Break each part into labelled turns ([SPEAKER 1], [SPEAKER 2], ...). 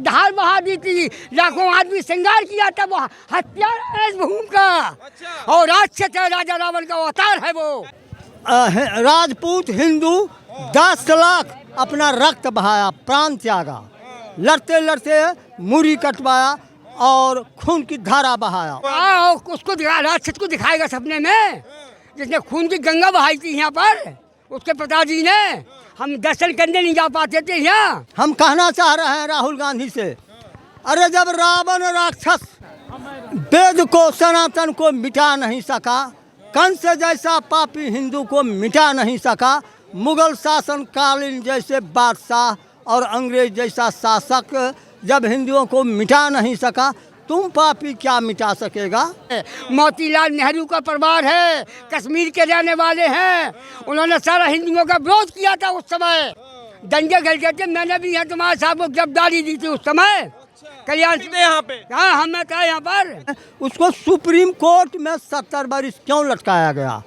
[SPEAKER 1] धार बहा दी थी, लाखों आदमी श्रृंगार किया था, वो हत्यारा है इस भूमि का। और राक्षस है, राजा रावण का अवतार है वो।
[SPEAKER 2] राजपूत हिंदू 10 लाख अपना रक्त बहाया, प्राण त्यागा, लड़ते लड़ते मुरी कटवाया और खून की धारा बहाया।
[SPEAKER 1] उसको राक्षस को दिखाएगा सपने में, जिसने खून की गंगा बहाई थी यहाँ पर, उसके पिताजी ने। हम दर्शन करने नहीं जा पाते थे यहाँ।
[SPEAKER 2] हम कहना चाह रहे हैं राहुल गांधी से, अरे जब रावण राक्षस वेद को सनातन को मिटा नहीं सका, कंस जैसा पापी हिंदू को मिटा नहीं सका, मुगल शासन कालीन जैसे बादशाह और अंग्रेज जैसा शासक जब हिंदुओं को मिटा नहीं सका, तुम पापी क्या मिटा सकेगा।
[SPEAKER 1] मोतीलाल नेहरू का परिवार है, कश्मीर के रहने वाले हैं। उन्होंने सारा हिंदुओं का विरोध किया था उस समय, दंगे गल गए थे। मैंने भी यहाँ तुम्हारे साहब को गिरफ्तारी दी थी उस समय, कल्याण
[SPEAKER 3] यहाँ पे।
[SPEAKER 1] हाँ, हमें था यहाँ पर।
[SPEAKER 2] उसको सुप्रीम कोर्ट में 70 बरस क्यों लटकाया गया,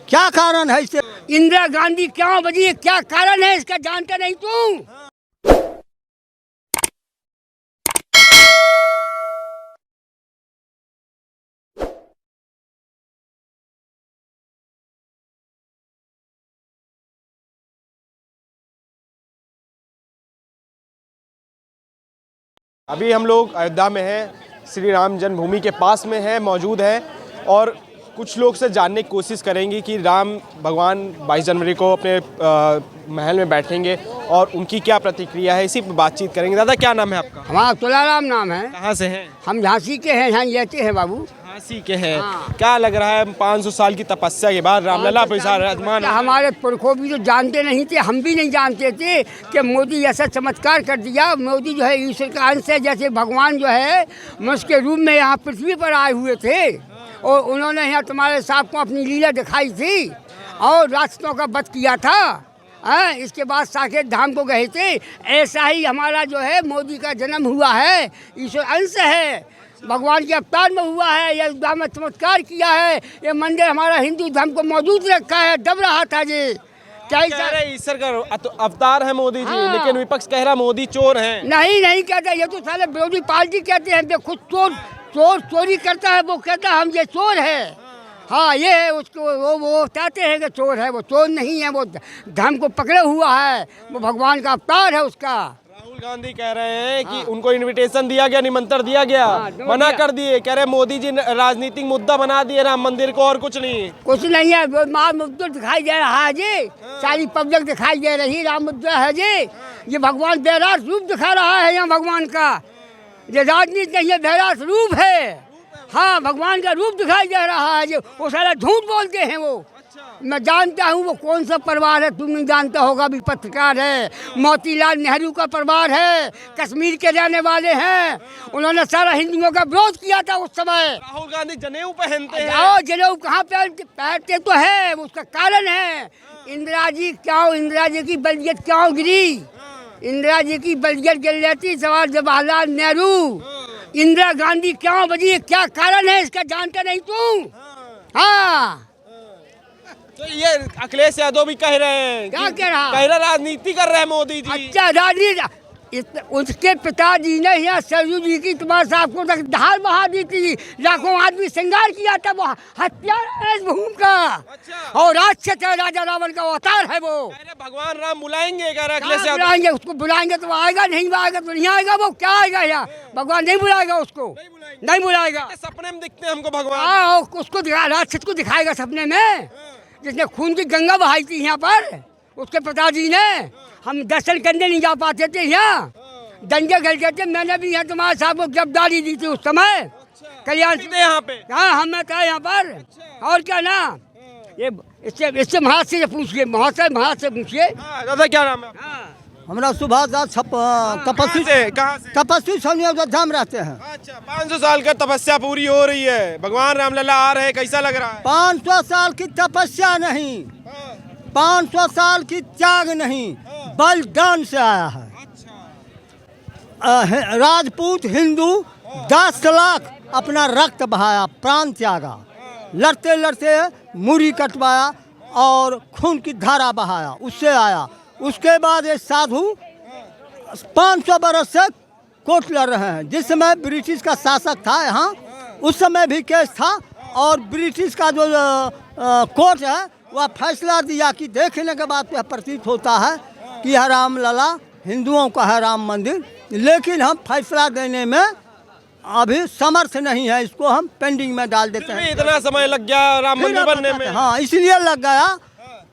[SPEAKER 2] क्या कारण है इसे?
[SPEAKER 1] इंदिरा गांधी क्यों बजी, क्या कारण है इसका जानते नहीं तू?
[SPEAKER 3] अभी हम लोग अयोध्या में हैं, श्री राम जन्मभूमि के पास में है मौजूद हैं और कुछ लोग से जानने की कोशिश करेंगे कि राम भगवान 22 जनवरी को अपने महल में बैठेंगे और उनकी क्या प्रतिक्रिया है, इसी पर बातचीत करेंगे। दादा क्या नाम है आपका?
[SPEAKER 1] हमारा तुलाराम नाम है।
[SPEAKER 3] कहाँ से हैं?
[SPEAKER 1] हम झांसी के हैं, यहाँ रहते हैं बाबू।
[SPEAKER 3] झांसी के हैं।
[SPEAKER 1] हाँ।
[SPEAKER 3] क्या लग रहा है 500 साल की तपस्या के बाद रामलला विराजमान?
[SPEAKER 1] हमारे पुरखों भी तो जानते नहीं थे, हम भी नहीं जानते थे कि मोदी ऐसा चमत्कार कर दिया। मोदी जो है ईश्वर का अंश है, जैसे भगवान जो है मनुष्य के रूप में यहाँ पृथ्वी पर आए हुए थे और उन्होंने यहाँ तुम्हारे साहब को अपनी लीला दिखाई थी और राक्षसों का वध किया था। इसके बाद साकेत धाम को गए थे। ऐसा ही हमारा जो है मोदी का जन्म हुआ है, ईश्वर अंश है, भगवान के अवतार में हुआ है। यह अयोध्या में चमत्कार किया है। ये मंदिर हमारा हिंदू धर्म को मौजूद रखा है, दब रहा था जी। क्या
[SPEAKER 3] कह रहे ईश्वर का अवतार है मोदी जी?
[SPEAKER 1] हाँ।
[SPEAKER 3] लेकिन विपक्ष कह रहा मोदी चोर हैं।
[SPEAKER 1] नहीं कहते, ये तो सारे विरोधी पार्टी कहते हैं। खुद चोरी करता है, वो कहता है हम ये चोर है। हाँ, ये है उसको, वो कहते हैं कि चोर है, वो चोर नहीं है, वो धर्म को पकड़े हुआ है, वो भगवान का अवतार है उसका।
[SPEAKER 3] राहुल गांधी कह रहे हैं कि उनको इनविटेशन दिया गया, निमंत्रण दिया गया, मना कर दिए। कह रहे मोदी जी राजनीतिक मुद्दा बना दिए राम मंदिर को, और कुछ नहीं है।
[SPEAKER 1] राम मुद्दा दिखाई दे रहा है जी, सारी पब्लिक दिखाई दे रही, राम मुद्दा है जी। ये भगवान बेरास रूप दिखा रहा है यहाँ भगवान का। ये राजनीति नहीं है, बेरास रूप है। हाँ, भगवान का रूप दिखाई दे रहा है जो, वो सारा झूठ बोलते हैं वो। मैं जानता हूँ वो कौन सा परिवार है, तुम नहीं जानता होगा, भी पत्रकार है। मोतीलाल नेहरू का परिवार है, कश्मीर के रहने वाले हैं। उन्होंने सारा हिंदुओं का विरोध किया था उस समय।
[SPEAKER 3] राहुल गांधी जनेऊ पहनते हैं।
[SPEAKER 1] जनेऊ कहाँ पहनते तो है, उसका कारण है। इंदिरा जी की बलगत क्यों गिरी? इंदिरा जी की बलगत गिर जाती सवाल जवाहरलाल नेहरू। इंदिरा गांधी क्यों बजी, क्या कारण है इसका जानते नहीं तू? हाँ,
[SPEAKER 3] तो ये अखिलेश यादव भी कह रहे हैं,
[SPEAKER 1] क्या कह रहा?
[SPEAKER 3] कह रहा राजनीति कर रहे हैं मोदी जी।
[SPEAKER 1] अच्छा, राजनीति। उसके पिताजी ने यहाँ सरयू जी की तुम्हारे साहब को धार बहा दी थी, लाखों आदमी श्रृंगार किया था, वो हत्यारा है इस भूमि का। और राक्षस है, राजा रावण का अवतार है वो।
[SPEAKER 3] भगवान राम बुलाएंगे, कह रहे अखिलेश यादव।
[SPEAKER 1] बुलाएंगे, उसको बुलाएंगे तो आएगा, नहीं आएगा तो नहीं आएगा। वो क्या आएगा यहाँ? भगवान नहीं बुलाएगा उसको, नहीं बुलाएगा।
[SPEAKER 3] सपने में दिखते हैं हमको भगवान।
[SPEAKER 1] उसको राक्षस को दिखाएगा सपने में, जिसने खून की गंगा बहाई थी यहाँ पर, उसके पिताजी ने। हम दर्शन करने नहीं जा पाते थे यहाँ, दंगे गल गए थे। मैंने भी यहाँ तुम्हारे साहब को गिरफ्तारी दी थी उस समय, कल्याण
[SPEAKER 3] यहाँ पे।
[SPEAKER 1] हाँ, हमें था यहाँ पर। और क्या ना, ये इससे महाराज से पूछिए, महाराज से पूछिए।
[SPEAKER 3] दादा क्या नाम है?
[SPEAKER 2] हमारा सुभाष दास तपस्वी स्वामी अयोध्या में रहते हैं।
[SPEAKER 3] अच्छा, 500 साल का तपस्या पूरी हो रही है, भगवान रामलला आ रहे हैं, कैसा लग रहा है?
[SPEAKER 2] 500 साल की तपस्या नहीं, 500 साल की त्याग नहीं, बलिदान से आया है। राजपूत हिंदू 10 लाख अपना रक्त बहाया, प्राण त्यागा, लड़ते लड़ते मुरी कटवाया और खून की धारा बहाया, उससे आया। उसके बाद ये साधु 500 बरस से कोर्ट लड़ रहे हैं। जिस समय ब्रिटिश का शासक था यहाँ, उस समय भी केस था और ब्रिटिश का जो कोर्ट है वह फैसला दिया कि देखने के बाद यह प्रतीत होता है कि यह रामलला हिंदुओं का है राम मंदिर, लेकिन हम फैसला देने में अभी समर्थ नहीं है, इसको हम पेंडिंग में डाल देते हैं।
[SPEAKER 3] इतना समय लग गया राम मंदिर बनने में?
[SPEAKER 2] हाँ, इसलिए लग गया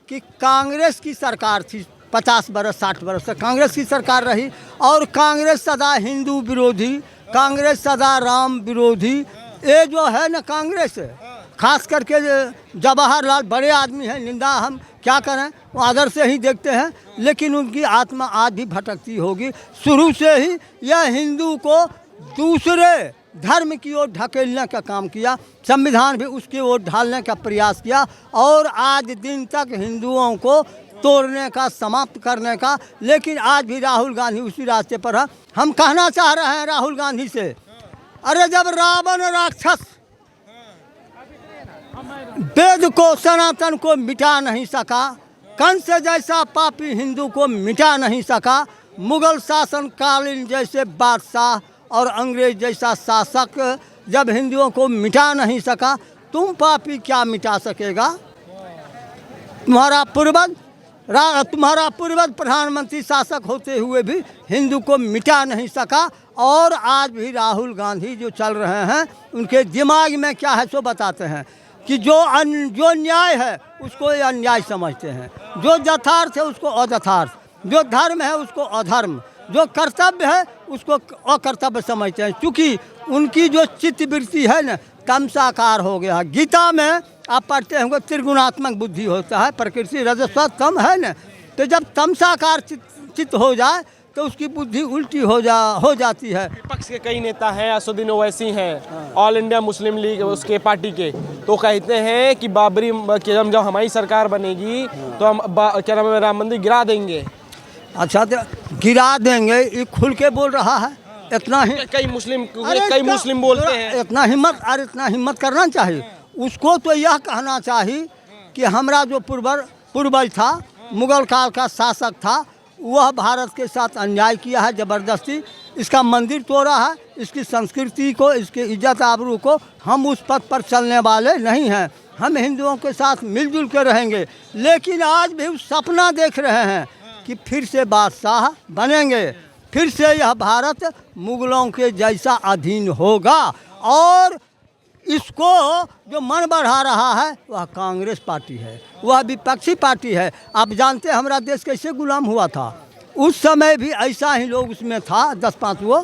[SPEAKER 2] कि कांग्रेस की सरकार थी 50 बरस 60 बरस से कांग्रेस की सरकार रही और कांग्रेस सदा हिंदू विरोधी, कांग्रेस सदा राम विरोधी। ये जो है ना कांग्रेस, खास करके जवाहरलाल बड़े आदमी हैं, निंदा हम क्या करें, वो आदर से ही देखते हैं, लेकिन उनकी आत्मा आज भी भटकती होगी। शुरू से ही यह हिंदू को दूसरे धर्म की ओर ढकेलने का काम किया, संविधान भी उसकी ओर ढालने का प्रयास किया और आज दिन तक हिंदुओं को तोड़ने का, समाप्त करने का। लेकिन आज भी राहुल गांधी उसी रास्ते पर है। हम कहना चाह रहे हैं राहुल गांधी से, अरे जब रावण राक्षस वेद को, सनातन को मिटा नहीं सका, कंस जैसा पापी हिंदू को मिटा नहीं सका, मुगल शासन कालीन जैसे बादशाह और अंग्रेज जैसा शासक जब हिंदुओं को मिटा नहीं सका, तुम पापी क्या मिटा सकेगा? तुम्हारा पूर्वज प्रधानमंत्री शासक होते हुए भी हिंदू को मिटा नहीं सका। और आज भी राहुल गांधी जो चल रहे हैं, उनके दिमाग में क्या है सो बताते हैं कि जो न्याय है उसको ये अन्याय समझते हैं, जो यथार्थ है उसको अयथार्थ, जो धर्म है उसको अधर्म, जो कर्तव्य है उसको अकर्तव्य समझते हैं। क्योंकि उनकी जो चित्तवृत्ति है ना, तमसाकार हो गया। गीता में आप पढ़ते होंगे त्रिगुणात्मक बुद्धि होता है, प्रकृति रजस्व तम है ना, तो जब तमसाकार चित्त हो जाए तो उसकी बुद्धि उल्टी हो जाती है।
[SPEAKER 3] विपक्ष के कई नेता हैं, असदुद्दीन ओवैसी हैं, ऑल इंडिया मुस्लिम लीग उसके पार्टी के, तो कहते हैं कि बाबरी जब हमारी सरकार बनेगी तो हम क्या नाम है राम मंदिर गिरा देंगे।
[SPEAKER 2] अच्छा, तो गिरा देंगे ये खुल के बोल रहा है, इतना ही
[SPEAKER 3] कई मुस्लिम बोलते हैं।
[SPEAKER 2] इतना हिम्मत करना चाहिए उसको। तो यह कहना चाहिए कि हमारा जो पूर्वज था, मुगल काल का शासक था, वह भारत के साथ अन्याय किया है, ज़बरदस्ती इसका मंदिर तोड़ा है, इसकी संस्कृति को, इसकी इज्जत आबरू को। हम उस पथ पर चलने वाले नहीं हैं, हम हिंदुओं के साथ मिलजुल कर रहेंगे। लेकिन आज भी सपना देख रहे हैं कि फिर से बादशाह बनेंगे, फिर से यह भारत मुगलों के जैसा अधीन होगा। और इसको जो मन बढ़ा रहा है वह कांग्रेस पार्टी है, वह विपक्षी पार्टी है। आप जानते हैं हमारा देश कैसे गुलाम हुआ था, उस समय भी ऐसा ही लोग उसमें था, 10-5 वो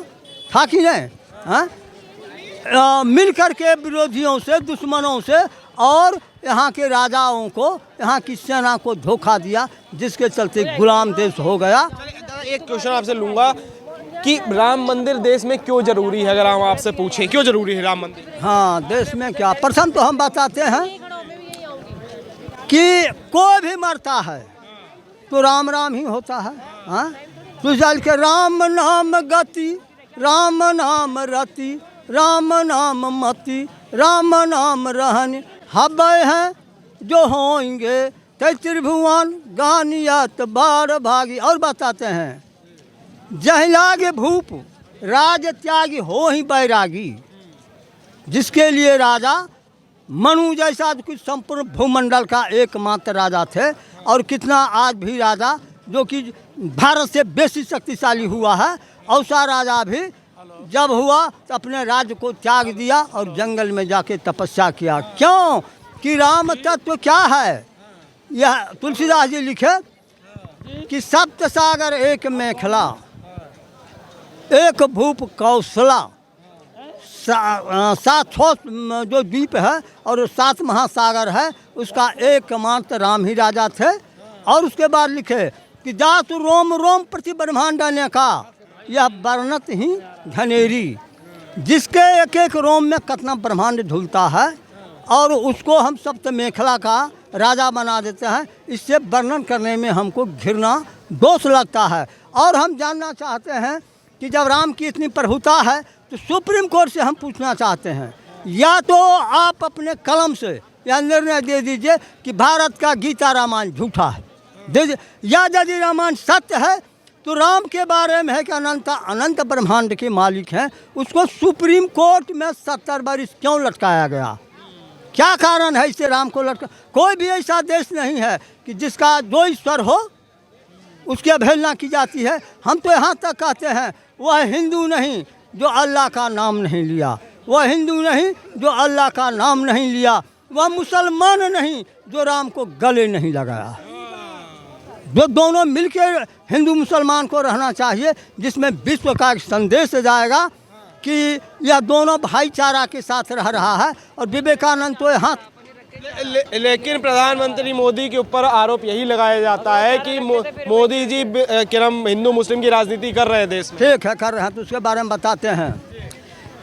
[SPEAKER 2] था कि नहीं, हाँ, मिल कर के विरोधियों से, दुश्मनों से और यहाँ के राजाओं को, यहाँ की सेना को धोखा दिया, जिसके चलते गुलाम देश हो गया।
[SPEAKER 3] एक क्वेश्चन आपसे लूँगा कि राम मंदिर देश में क्यों जरूरी है? अगर हम आपसे पूछें क्यों जरूरी है राम मंदिर?
[SPEAKER 2] हाँ, देश में क्या, प्रथम तो हम बताते हैं कि कोई भी मरता है तो राम राम ही होता है। हाँ, तो चल के राम नाम गति, राम नाम रति, राम नाम मति, राम नाम रहन हबै हैं जो होंगे ते त्रिभुवन गानियत बार भागी। और बताते हैं जहिलागे भूप राज त्यागी हो ही बैरागी, जिसके लिए राजा मनु जैसा कुछ संपूर्ण भूमंडल का एकमात्र राजा थे। और कितना आज भी राजा जो कि भारत से बेसी शक्तिशाली हुआ है, औसा राजा भी जब हुआ तो अपने राज्य को त्याग दिया और जंगल में जाके तपस्या किया। क्यों? कि राम तत्व क्या है? यह तुलसीदास जी लिखे कि सप्त सागर एक मेखला, एक भूप कौशला, 7 जो द्वीप है और 7 महासागर है, उसका एकमात्र राम ही राजा थे। और उसके बाद लिखे कि जातु रोम रोम प्रति ब्रह्मांड ने का, यह वर्णत ही घनेरी, जिसके एक एक रोम में कितना ब्रह्मांड झूलता है और उसको हम सप्त मेखला का राजा बना देते हैं। इससे वर्णन करने में हमको घृणा दोष लगता है। और हम जानना चाहते हैं कि जब राम की इतनी प्रभुता है तो सुप्रीम कोर्ट से हम पूछना चाहते हैं, या तो आप अपने कलम से या निर्णय दे दीजिए कि भारत का गीता रामायण झूठा है, दे दीजिए, या यदि रामायण सत्य है तो राम के बारे में है कि अनंत ब्रह्मांड के मालिक हैं, उसको सुप्रीम कोर्ट में 70 वर्ष क्यों लटकाया गया? क्या कारण है इसे राम को लटका? कोई भी ऐसा देश नहीं है कि जिसका 2 ईश्वर हो, उसकी अवहेलना की जाती है। हम तो यहाँ तक कहते हैं वह हिंदू नहीं जो अल्लाह का नाम नहीं लिया, वह हिंदू नहीं जो अल्लाह का नाम नहीं लिया, वह मुसलमान नहीं जो राम को गले नहीं लगाया। जो दोनों मिलकर हिंदू मुसलमान को रहना चाहिए, जिसमें विश्व का एक संदेश जाएगा कि यह दोनों भाईचारा के साथ रह रहा है। और विवेकानंद तो यहाँ
[SPEAKER 3] लेकिन प्रधानमंत्री मोदी के ऊपर आरोप यही लगाया जाता है कि मोदी जी हिंदू मुस्लिम की राजनीति कर रहे हैं देश में।
[SPEAKER 2] ठीक है, कर रहे हैं, तो उसके बारे में बताते हैं।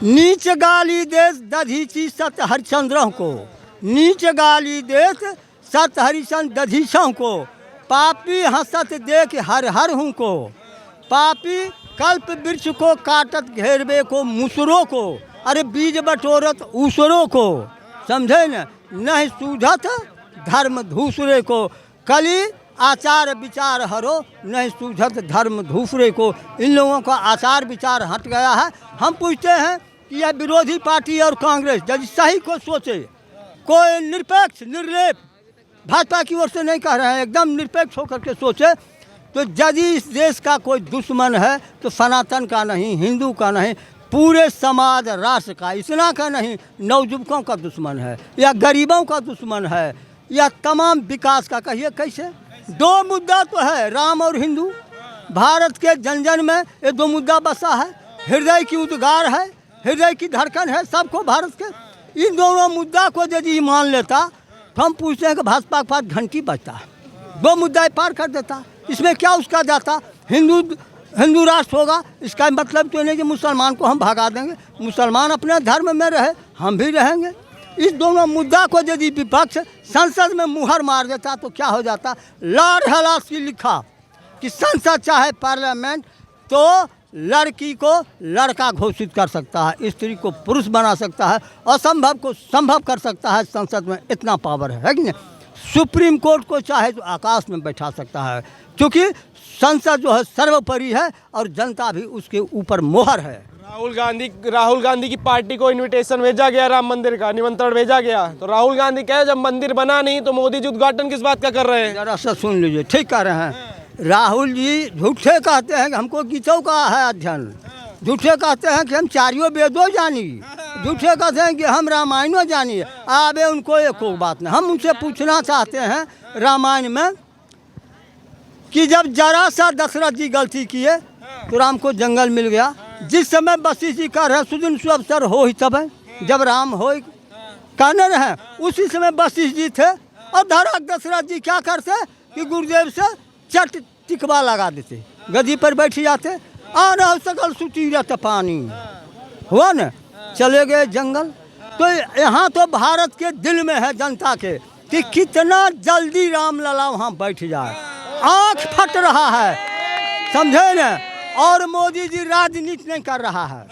[SPEAKER 2] नीच गाली देश दधीची सत हरिश्चंद्र को, नीच गाली देश सत हरिश्चंद्र दधीचों को, पापी हंसत देख हर हर हूँ को, पापी कल्प वृक्ष को काटत घेरबे को मुसरों को, अरे बीज बटोरत ऊसरों को, समझे न, नहीं सूझत धर्म दूसरे को, कली आचार विचार हरो, नहीं सूझत धर्म दूसरे को। इन लोगों का आचार विचार हट गया है। हम पूछते हैं कि यह विरोधी पार्टी और कांग्रेस यदि सही को सोचे, कोई निरपेक्ष निर्लेप, भाजपा की ओर से नहीं कह रहे हैं, एकदम निरपेक्ष होकर के सोचे, तो यदि इस देश का कोई दुश्मन है तो सनातन का नहीं, हिंदू का नहीं, पूरे समाज राष्ट्र का, इतना का नहीं, नवयुवकों का दुश्मन है या गरीबों का दुश्मन है या तमाम विकास का। कहिए कैसे? 2 मुद्दा तो है, राम और हिंदू। भारत के जन जन में ये 2 मुद्दा बसा है, हृदय की उद्गार है, हृदय की धड़कन है सबको भारत के। इन दोनों मुद्दा को यदि मान लेता तो हम पूछते हैं कि भाजपा के पास घंटी बचता, 2 मुद्दा पार कर देता, इसमें क्या उसका जाता? हिंदू राष्ट्र होगा, इसका मतलब तो नहीं कि मुसलमान को हम भगा देंगे, मुसलमान अपने धर्म में रहे, हम भी रहेंगे। इस दोनों मुद्दा को यदि विपक्ष संसद में मुहर मार देता तो क्या हो जाता? लॉर्ड हलास्की लिखा कि संसद चाहे पार्लियामेंट तो लड़की को लड़का घोषित कर सकता है, स्त्री को पुरुष बना सकता है, असंभव को संभव कर सकता है। संसद में इतना पावर है कि नहीं? सुप्रीम कोर्ट को चाहे तो आकाश में बैठा सकता है, क्योंकि संसद जो है सर्वोपरि है और जनता भी उसके ऊपर मोहर है।
[SPEAKER 3] राहुल गांधी की पार्टी को इनविटेशन भेजा गया, राम मंदिर का निमंत्रण भेजा गया, तो राहुल गांधी कहे जब मंदिर बना नहीं तो मोदी जी उद्घाटन किस बात का कर रहे हैं?
[SPEAKER 2] जरा सा सुन लीजिए, ठीक कह रहे हैं। राहुल जी झूठे कहते हैं कि हमको गीतों का है अध्ययन, झूठे कहते हैं कि हम 4 वेदों जानी, झूठे कहते हैं कि हम रामायणों जानी। आबे उनको एक बात नहीं, हम उनसे पूछना चाहते हैं रामायण में कि जब जरा सा दशरथ जी गलती किए तो राम को जंगल मिल गया। जिस समय वशिष्ठ जी कह रहे सुदिन सुअवसर हो ही तब है जब राम हो कहने रहे, उसी समय वशिष्ठ जी थे और धड़क दशरथ जी क्या करते कि गुरुदेव से चट टिकवा लगा देते, गद्दी पर बैठ जाते, आना सकल सुतीरत पानी हुआ न, चले गए जंगल। तो यहाँ तो भारत के दिल में है जनता के कि कितना जल्दी रामलला वहाँ बैठ जाए, आँख फट रहा है, समझे न। और मोदी जी राजनीति नहीं कर रहा है,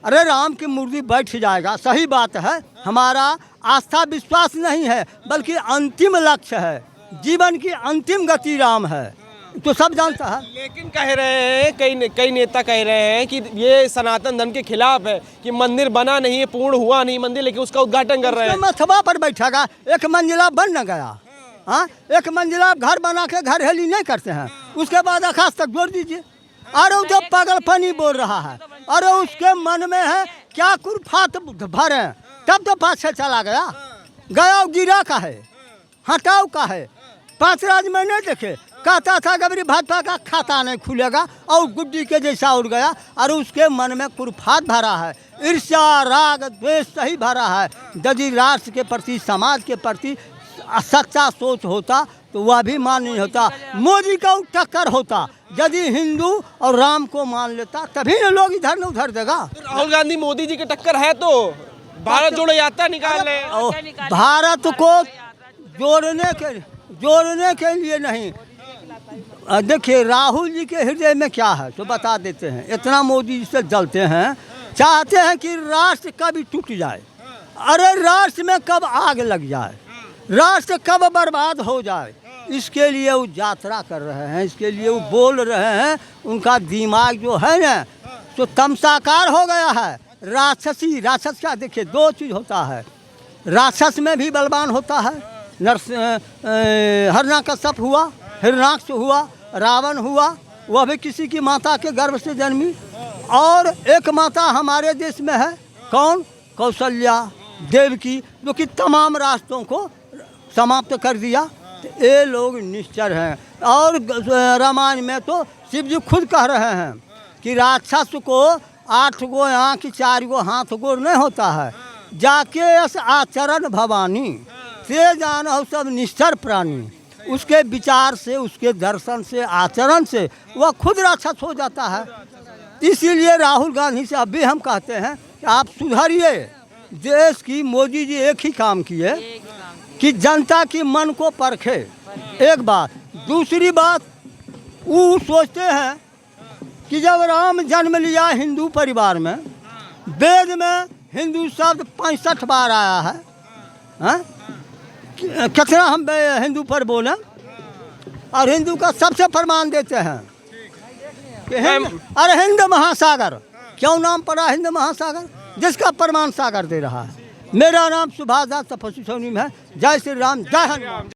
[SPEAKER 2] अरे राम की मूर्ति बैठ जाएगा, सही बात है, हमारा आस्था विश्वास नहीं है बल्कि अंतिम लक्ष्य है, जीवन की अंतिम गति राम है, तो सब जानता है।
[SPEAKER 3] लेकिन कह रहे हैं कई नेता कह रहे हैं कि ये सनातन धर्म के खिलाफ है कि मंदिर बना नहीं है, पूर्ण हुआ नहीं मंदिर, लेकिन उसका उद्घाटन कर रहे हैं।
[SPEAKER 2] मथवा पर बैठेगा, 1 मंजिला बन न गया, हाँ 1 मंजिला घर बना के घर हेली नहीं करते हैं, उसके बाद आकाश तक जोड़ दीजिए। अरे वो तो पागलपनी बोल रहा है, अरे उसके मन में है क्या कुरफात भरे, तब तो पाछे चला गया, गया गिरा का है, हटाओ का है। 5 राज में नहीं देखे, कहता था गबरी भाजपा का खाता नहीं खुलेगा और गुड्डी के जैसा उड़ गया। और उसके मन में कुरफात भरा है, ईर्ष्या राग द्वेष सही भरा है। यदि राष्ट्र के प्रति समाज के प्रति सच्चा सोच होता तो वह भी मान नहीं होता, मोदी का टक्कर होता। यदि हिंदू और राम को मान लेता तभी न लोग इधर न उधर देगा।
[SPEAKER 3] राहुल गांधी मोदी जी की टक्कर है तो भारत जोड़ो यात्रा निकाल रहे,
[SPEAKER 2] भारत को जोड़ने के लिए नहीं। देखिए राहुल जी के हृदय में क्या है तो बता देते हैं। इतना मोदी जी से जलते हैं, चाहते हैं कि राष्ट्र कभी टूट जाए, अरे राष्ट्र में कब आग लग जाए, राष्ट्र कब बर्बाद हो जाए, इसके लिए वो यात्रा कर रहे हैं, इसके लिए वो बोल रहे हैं। उनका दिमाग जो है ना तो तमसाकार हो गया है। राक्षसी, राक्षस क्या, देखिए दो चीज़ होता है, राक्षस में भी बलवान होता है। हिरण्यकश्यप हुआ, हिरण्याक्ष हुआ, रावण हुआ, वह भी किसी की माता के गर्भ से जन्मी। और एक माता हमारे देश में है, कौन? कौशल्या देवकी, जो कि तमाम राष्ट्रों को समाप्त कर दिया। तो ये लोग निश्चर हैं। और रामायण में तो शिव जी खुद कह रहे हैं कि राक्षस को 8 गो आँख 4 गो हाथ गोर नहीं होता है, जाके यस आचरण भवानी से जानो सब निश्चर प्राणी। उसके विचार से, उसके दर्शन से, आचरण से वह खुद राक्षस हो जाता है। इसीलिए राहुल गांधी से अभी हम कहते हैं कि आप सुधरिए। देश की मोदी जी एक ही काम किए कि जनता की मन को परखे, एक बात। दूसरी बात, वो सोचते हैं कि जब राम जन्म लिया हिंदू परिवार में, वेद में हिंदू शब्द 65 बार आया है, हैं? कितना हम हिंदू पर बोले, और हिंदू का सबसे प्रमाण देते हैं कि अरे हिंद महासागर, क्यों नाम पड़ा हिंद महासागर? जिसका प्रमाण सागर दे रहा है। मेरा नाम सुभाष दास तपस्वी सोनी है। जय श्री राम, जय हनुमान।